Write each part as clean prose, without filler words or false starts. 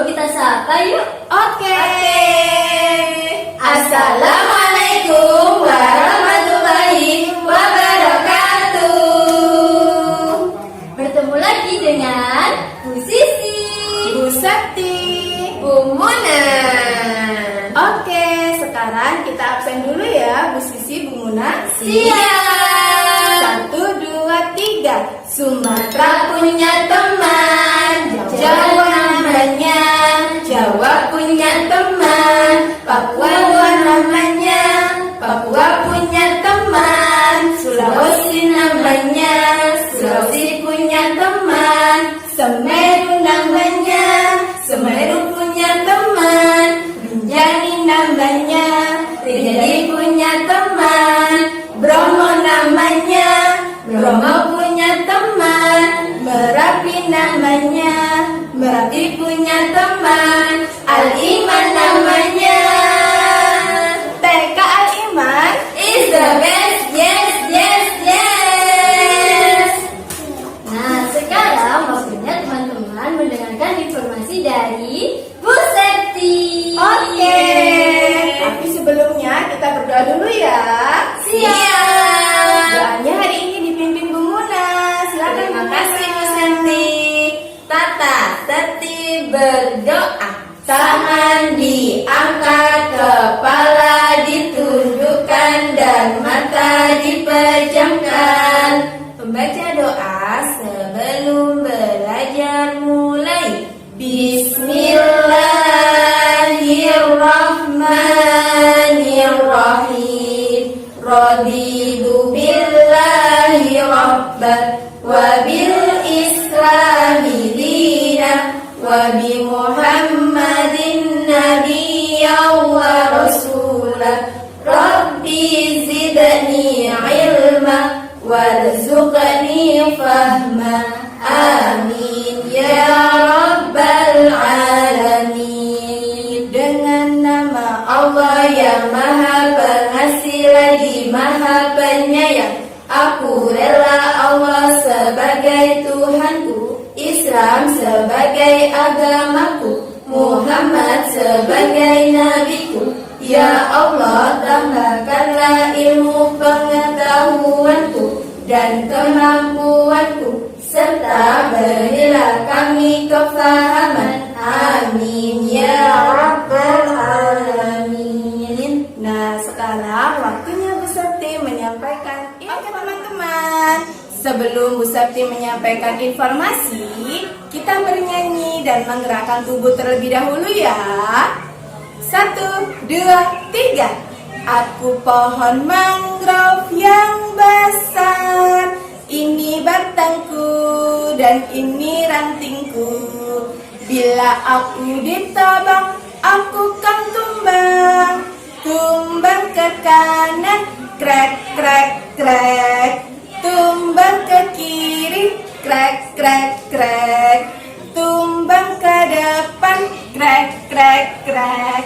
kita sapa yuk. Oke. Assalamualaikum warahmatullahi wabarakatuh. Bertemu lagi dengan Bu Sisi, Bu Sakti, Bu Muna. Oke, sekarang kita absen dulu ya, Bu Sisi, Bu Muna. Siap. 1, 2, 3. Sumatera punya teman, Jawa namanya, Jawa punya teman, Papua namanya, Papua punya teman, Sulawesi namanya, Sulawesi punya teman, Semeru namanya, Semeru punya teman, Rinjani namanya, Rinjani punya teman, Bromo namanya, Bromo punya teman, Merapi namanya, Merapi punya teman, Al-Iman namanya. TK Al-Iman Is the best, yes, yes, yes. Nah, sekarang waktunya teman-teman mendengarkan informasi dari Bu Septi. Oke. Tapi sebelumnya kita berdoa dulu ya. Siap. Doanya hari ini dipimpin Bu Muna. Silakan. Terima kasih Bu Septi. Tata tertib berdoa. Tangan diangkat, kepala ditundukkan, dan mata dipejamkan. Membaca doa sebelum belajar mulai. Bismillahirrahmanirrahim. Raditu billahi rabban wa bil islami dina wa bi Muhammadin nabiyyan wa rasulah. Rabbi zidni ilma warzuqni fahma. Amin ya rabbal alamin. Dengan nama Allah yang maha pengasih lagi maha penyayang, aku rela Allah sebagai Tuhanku, Islam sebagai agamaku, Muhammad sebagai nabiku. Ya Allah, tambahkanlah ilmu pengetahuanku dan kemampuanku, serta berilah kami kefahaman. Amin ya rabbal alamin. Nah, sekarang waktunya Bu Sakti menyampaikan. Oke teman-teman, sebelum Bu Sakti menyampaikan informasi, kita bernyanyi dan menggerakkan tubuh terlebih dahulu ya. 1, 2, 3. Aku pohon mangrove yang besar, ini batangku dan ini rantingku. Bila aku ditebang, aku kan tumbang. Tumbang ke kanan, krek krek krek. Tumbang ke kiri, krek krek krek. Tumbang ke depan, krek krek krek.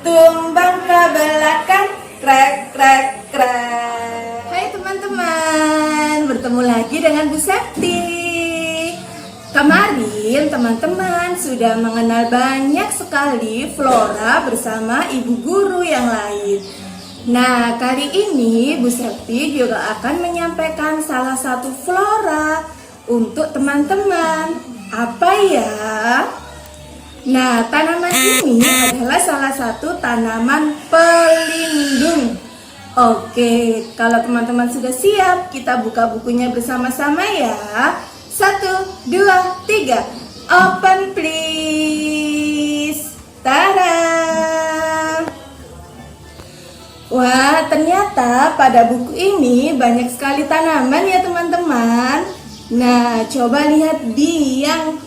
Tumbang ke belakang, krek krek krek. Hai teman-teman, bertemu lagi dengan Bu Sakti. Kemarin teman-teman sudah mengenal banyak sekali flora bersama ibu guru yang lain. Nah, kali ini Bu Sakti juga akan menyampaikan salah satu flora untuk teman-teman. Apa ya? Nah, tanaman ini adalah salah satu tanaman pelindung. Oke, kalau teman-teman sudah siap, kita buka bukunya bersama-sama ya. 1, 2, 3. Open please. Tada! Wah, ternyata pada buku ini banyak sekali tanaman ya teman-teman. Nah, coba lihat di yang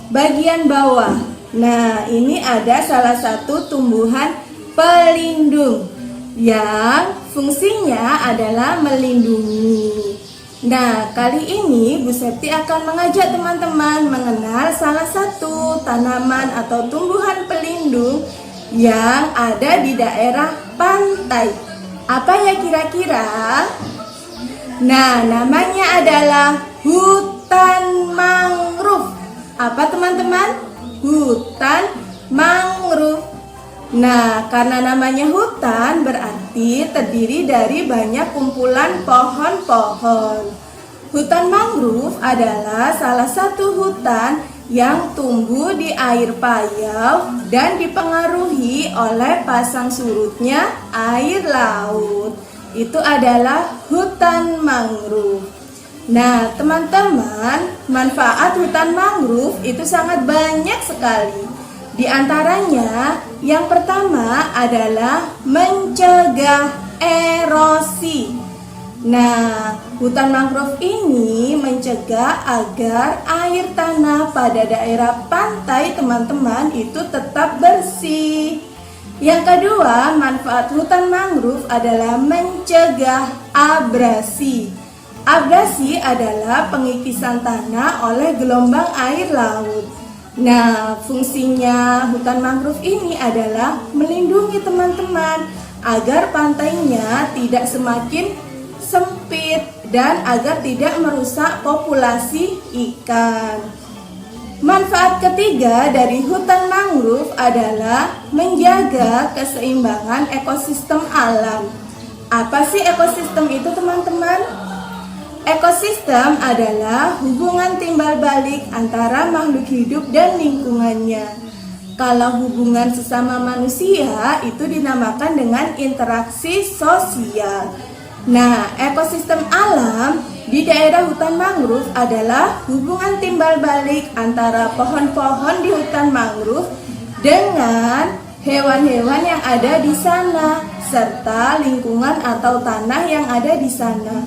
bagian bawah. Nah, ini ada salah satu tumbuhan pelindung yang fungsinya adalah melindungi. Nah, kali ini Bu Septi akan mengajak teman-teman mengenal salah satu tanaman atau tumbuhan pelindung yang ada di daerah pantai. Apa ya kira-kira? Nah, namanya adalah hutan mangrove. Apa teman-teman? hutan mangrove. Nah, karena namanya hutan berarti terdiri dari banyak kumpulan pohon-pohon. Hutan mangrove adalah salah satu hutan yang tumbuh di air payau dan dipengaruhi oleh pasang surutnya air laut. Itu adalah hutan mangrove. Nah, teman-teman, manfaat hutan mangrove itu sangat banyak sekali. Di antaranya, yang pertama adalah mencegah erosi. Nah, hutan mangrove ini mencegah agar air tanah pada daerah pantai teman-teman itu tetap bersih. Yang kedua, manfaat hutan mangrove adalah mencegah abrasi. Abrasi adalah pengikisan tanah oleh gelombang air laut. Nah, fungsinya hutan mangrove ini adalah melindungi teman-teman agar pantainya tidak semakin sempit dan agar tidak merusak populasi ikan. Manfaat ketiga dari hutan mangrove adalah menjaga keseimbangan ekosistem alam. Apa sih ekosistem itu, teman-teman? Ekosistem adalah hubungan timbal balik antara makhluk hidup dan lingkungannya. Kalau hubungan sesama manusia itu dinamakan dengan interaksi sosial. Nah, ekosistem alam di daerah hutan mangrove adalah hubungan timbal balik antara pohon-pohon di hutan mangrove dengan hewan-hewan yang ada di sana serta lingkungan atau tanah yang ada di sana.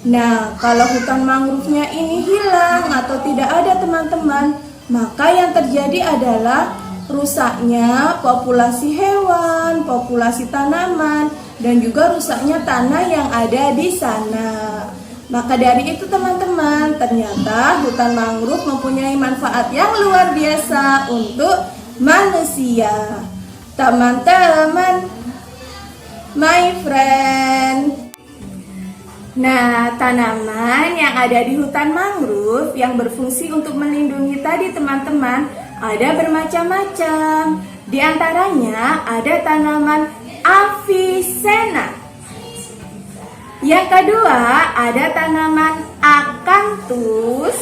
Nah, kalau hutan mangrove-nya ini hilang atau tidak ada teman-teman, maka yang terjadi adalah rusaknya populasi hewan, populasi tanaman, dan juga rusaknya tanah yang ada di sana. Maka dari itu teman-teman, ternyata hutan mangrove mempunyai manfaat yang luar biasa untuk manusia. Teman-teman, my friend. Nah, tanaman yang ada di hutan mangrove yang berfungsi untuk melindungi tadi teman-teman ada bermacam-macam. Di antaranya ada tanaman Avicenna. Yang kedua ada tanaman Acanthus.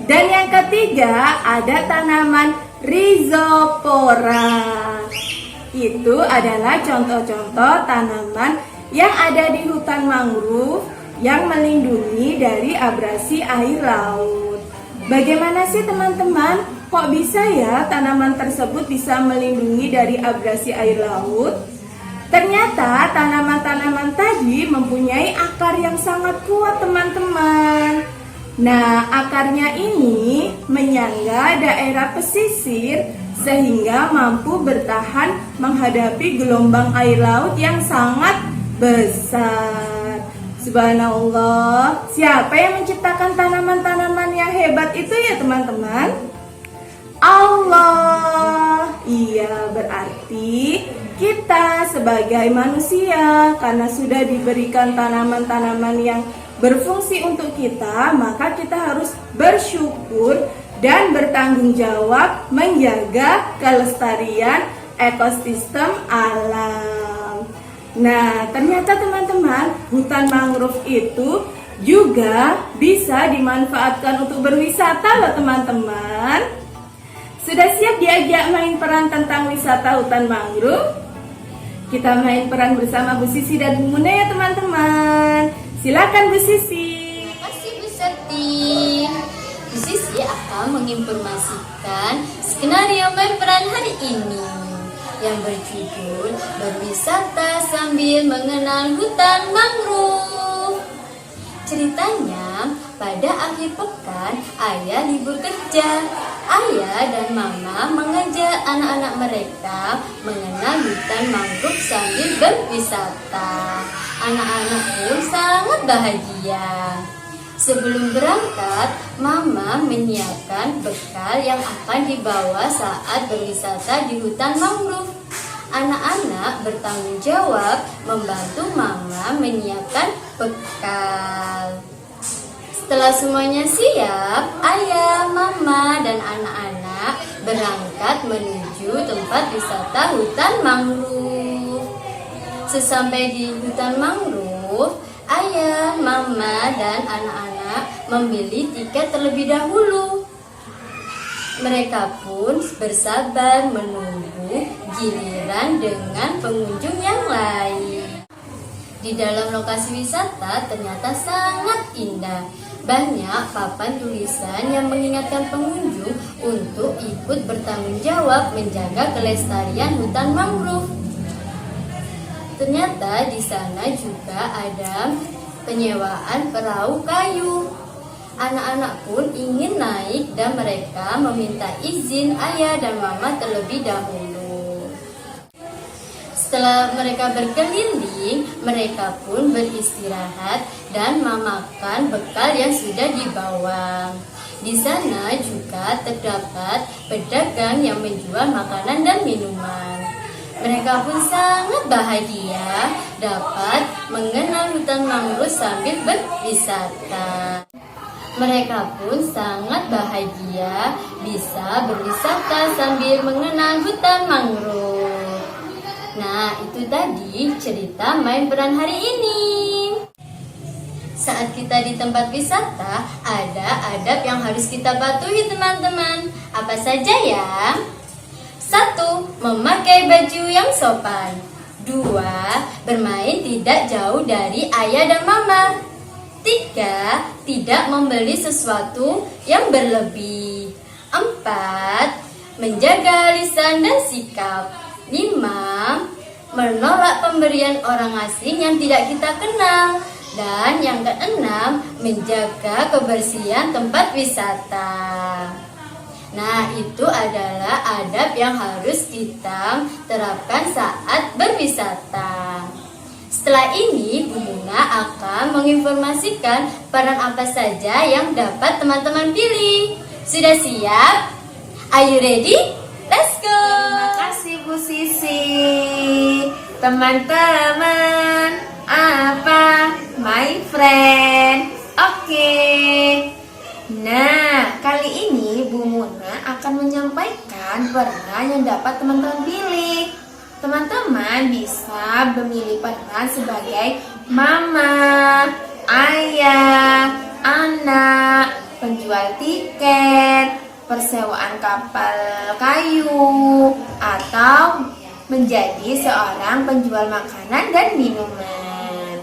Dan yang ketiga ada tanaman Rhizopora. Itu adalah contoh-contoh tanaman yang ada di hutan mangrove yang melindungi dari abrasi air laut. Bagaimana sih teman-teman? Kok bisa ya tanaman tersebut bisa melindungi dari abrasi air laut? Ternyata tanaman-tanaman tadi mempunyai akar yang sangat kuat teman-teman. Nah, akarnya ini menyangga daerah pesisir sehingga mampu bertahan menghadapi gelombang air laut yang sangat besar. Subhanallah. Siapa yang menciptakan tanaman-tanaman yang hebat itu ya teman-teman? Allah. Iya, berarti kita sebagai manusia karena sudah diberikan tanaman-tanaman yang berfungsi untuk kita, maka kita harus bersyukur dan bertanggung jawab menjaga kelestarian ekosistem alam. Nah, ternyata teman-teman, hutan mangrove itu juga bisa dimanfaatkan untuk berwisata loh teman-teman. Sudah siap diajak main peran tentang wisata hutan mangrove? Kita main peran bersama Bu Sisi dan Bu Muna ya teman-teman. Silakan Bu Sisi. Terima kasih Bu Septi. Bu Sisi akan menginformasikan skenario main peran hari ini yang berjudul Berwisata Sambil Mengenal Hutan Mangrove. Ceritanya, pada akhir pekan, ayah libur kerja. Ayah dan mama mengajak anak-anak mereka mengenal hutan mangrove sambil berwisata. Anak-anak pun sangat bahagia. Sebelum berangkat, mama menyiapkan bekal yang akan dibawa saat berwisata di hutan mangrove. Anak-anak bertanggung jawab membantu mama menyiapkan bekal. Setelah semuanya siap, ayah, mama, dan anak-anak anak berangkat menuju tempat wisata hutan mangrove. Sesampai di hutan mangrove, ayah, mama, dan anak-anak membeli tiket terlebih dahulu. Mereka pun bersabar menunggu giliran dengan pengunjung yang lain. Di dalam lokasi wisata ternyata sangat indah. Banyak papan tulisan yang mengingatkan pengunjung untuk ikut bertanggung jawab menjaga kelestarian hutan mangrove. Ternyata di sana juga ada penyewaan perahu kayu. Anak-anak pun ingin naik dan mereka meminta izin ayah dan mama terlebih dahulu. Setelah mereka berkeliling, mereka pun beristirahat dan memakan bekal yang sudah dibawa. Di sana juga terdapat pedagang yang menjual makanan dan minuman. Mereka pun sangat bahagia dapat mengenal hutan mangrove sambil berwisata. Mereka pun sangat bahagia bisa berwisata sambil mengenal hutan mangrove. Nah, itu tadi cerita main peran hari ini. Saat kita di tempat wisata, ada adab yang harus kita patuhi teman-teman. Apa saja ya? 1. Memakai baju yang sopan. 2. Bermain tidak jauh dari ayah dan mama. 3. Tidak membeli sesuatu yang berlebih. 4. Menjaga lisan dan sikap. 5. Menolak pemberian orang asing yang tidak kita kenal. Dan yang keenam, menjaga kebersihan tempat wisata. Nah, itu adalah adab yang harus kita terapkan saat berwisata. Setelah ini, Bu Muna akan menginformasikan peran apa saja yang dapat teman-teman pilih. Sudah siap? Are you ready? Let's go! Terima kasih Bu Sisi. Teman-teman, apa? My friend. Oke. Nah, kali ini Bu Muna akan menyampaikan peran yang dapat teman-teman pilih. Teman-teman bisa memilih peran sebagai mama, ayah, anak, penjual tiket, persewaan kapal kayu, atau menjadi seorang penjual makanan dan minuman.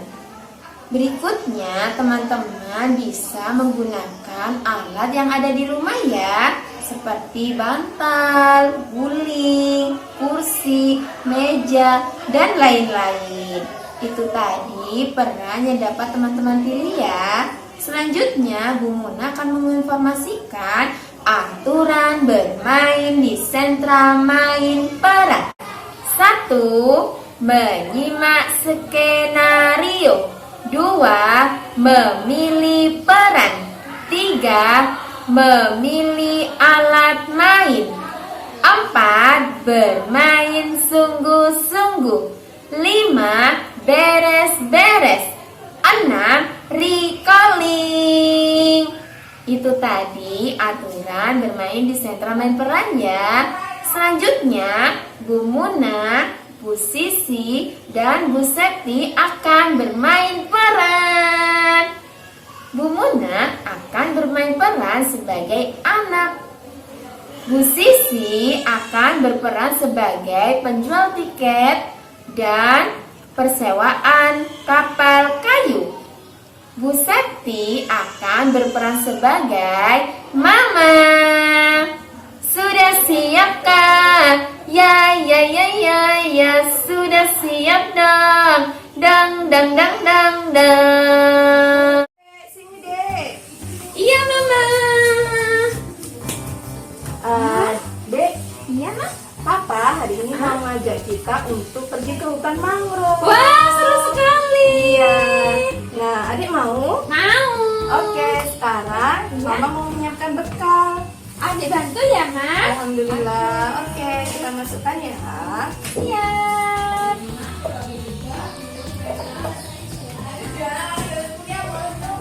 Berikutnya, teman-teman bisa menggunakan alat yang ada di rumah ya, seperti bantal, guling, kursi, meja, dan lain-lain. Itu tadi peran yang dapat teman-teman pilih ya. Selanjutnya, Bu Muna akan menginformasikan aturan bermain di sentra main peran. 1. Menyimak skenario. 2. Memilih peran. 3. Memilih alat main. 4. Bermain sungguh-sungguh. 5. Beres-beres. 6. Recalling. Itu tadi aturan bermain di sentra main peran ya. Selanjutnya, Bu Muna, Bu Sisi, dan Bu Septi akan bermain peran. Bu Muna akan bermain peran sebagai anak. Bu Sisi akan berperan sebagai penjual tiket dan persewaan kapal kayu. Bu Septi akan berperan sebagai mama. Sudah siapkah? Ya, sudah siap dong. Dang, dang, dang, dang, dang. Sini deh. Iya, Mama. Dek, Iya, Ma. Papa hari ini mau ngajak kita untuk pergi ke hutan mangrove. Wah, seru sekali. Iya. Nah, adik mau? Mau. Oke, sekarang Iya. Mama mau menyiapkan bekal. Adik bantu ya, Ma? Alhamdulillah. Oke, kita masukkan ya. Siap.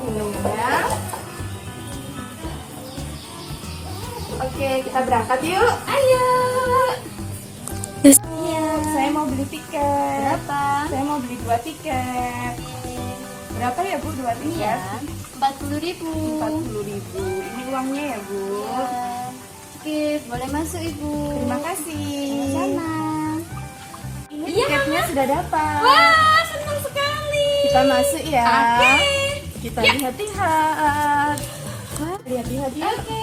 Minumnya. Oke, Oke, kita berangkat yuk. Ayo. Iya, saya mau beli tiket. Berapa? Saya mau beli 2 tiket. Berapa ya Bu 2 tiket? 40.000. 40.000. Ini uangnya ya Bu. Oke, boleh masuk Ibu. Terima kasih. Sama. Ini tiketnya sudah dapat. Wah, senang sekali. Kita masuk ya. Oke. Kita lihat-lihat. Lihat-lihat ya. Oke.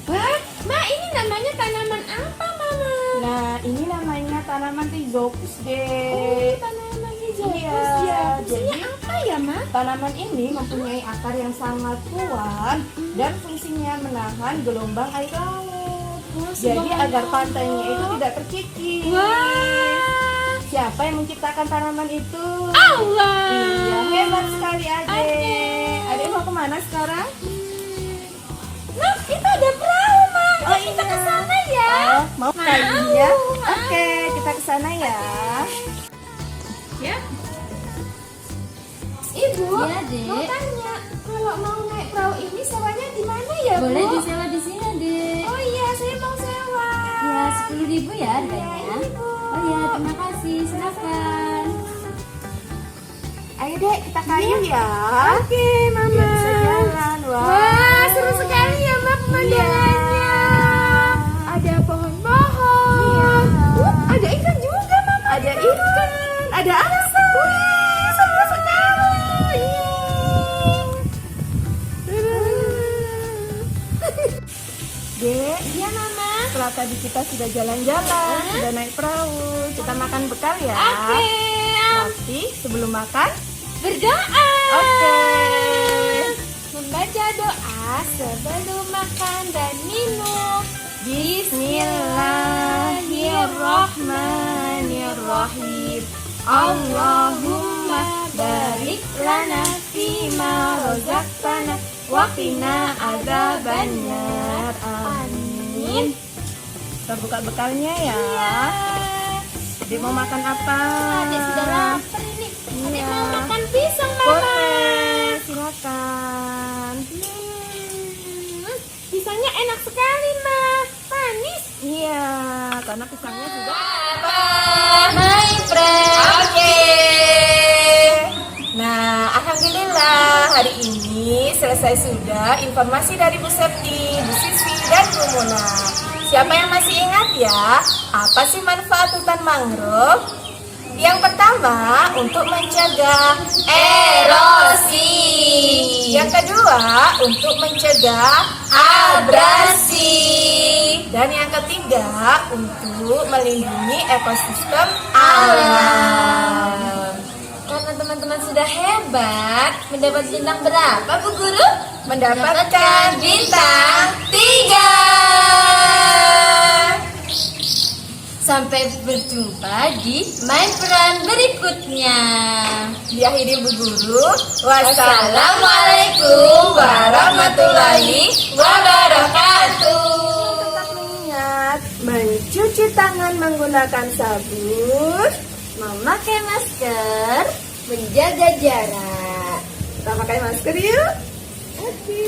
Wah, Ma, ini namanya tanaman apa, Mama? Nah, ini namanya tanaman rhizopus deh. Tanaman hijau. Iya, Ya, jadi fungsinya apa ya, Ma? tanaman ini mempunyai akar yang sangat kuat dan fungsinya menahan gelombang air laut. Jadi agar pantainya itu tidak terkikis. Wah. Siapa yang menciptakan tanaman itu? Allah. Iya, hebat sekali Adek. Adek mau kemana sekarang? Nah, itu ada perahu, Ma. Oh, Kita iya. ke sana ya. Oh, mau lagi ya? Oke, kita ke sana ya. Ya. Ibu, Iya, Dek. mau tanya, kalau mau naik perahu ini sewanya di mana ya, Boleh Bu? disewa di sini, Dek. Oh iya, saya mau sewa. Ya, 10.000 ya harganya. Iya, Ibu. Oh ya, terima kasih. Silakan. Ayo Dek, kita kayu ya. Oke, Mama. Biar bisa jalan. Wah, seru sekali ya, Ma, pemandangannya. Ada pohon-pohon. Iya. Ada ikan juga, Mama. Ada ikan, ada angsa. Wih, seru sekali. Dek, Iya, Mama. setelah tadi kita sudah jalan-jalan, sudah naik perahu, kita makan bekal ya. Oke. Tapi sebelum makan, Berdoa. oke. Membaca doa sebelum makan dan minum. Bismillahirrahmanirrahim. Allahumma barik lana fima rozaqtana wa qina adzabannar. Amin. Kita buka bekalnya ya. Dia mau makan apa? Adik sudah lapar ini. Adik Iya. mau makan pisang, Mama. Boleh, silakan. Pisangnya enak sekali, Ma. Manis. Iya, karena pisangnya juga. My friend. Oke. Nah, alhamdulillah hari ini selesai sudah informasi dari Bu Septi, Bu Sisi, dan Bu Muna. Siapa yang masih ingat ya? Apa sih manfaat hutan mangrove? Yang pertama, untuk mencegah erosi. Yang kedua, untuk mencegah abrasi. Dan yang ketiga, untuk melindungi ekosistem alam. Karena teman-teman sudah hebat, mendapat bintang berapa, Bu Guru? Mendapatkan bintang 3. Sampai berjumpa di main peran berikutnya. Diakhiri Bu Guru. Wassalamualaikum warahmatullahi wabarakatuh. Tetap mengingat mencuci tangan menggunakan sabun, Memakai masker. menjaga jarak. Kita pakai masker yuk. Oke.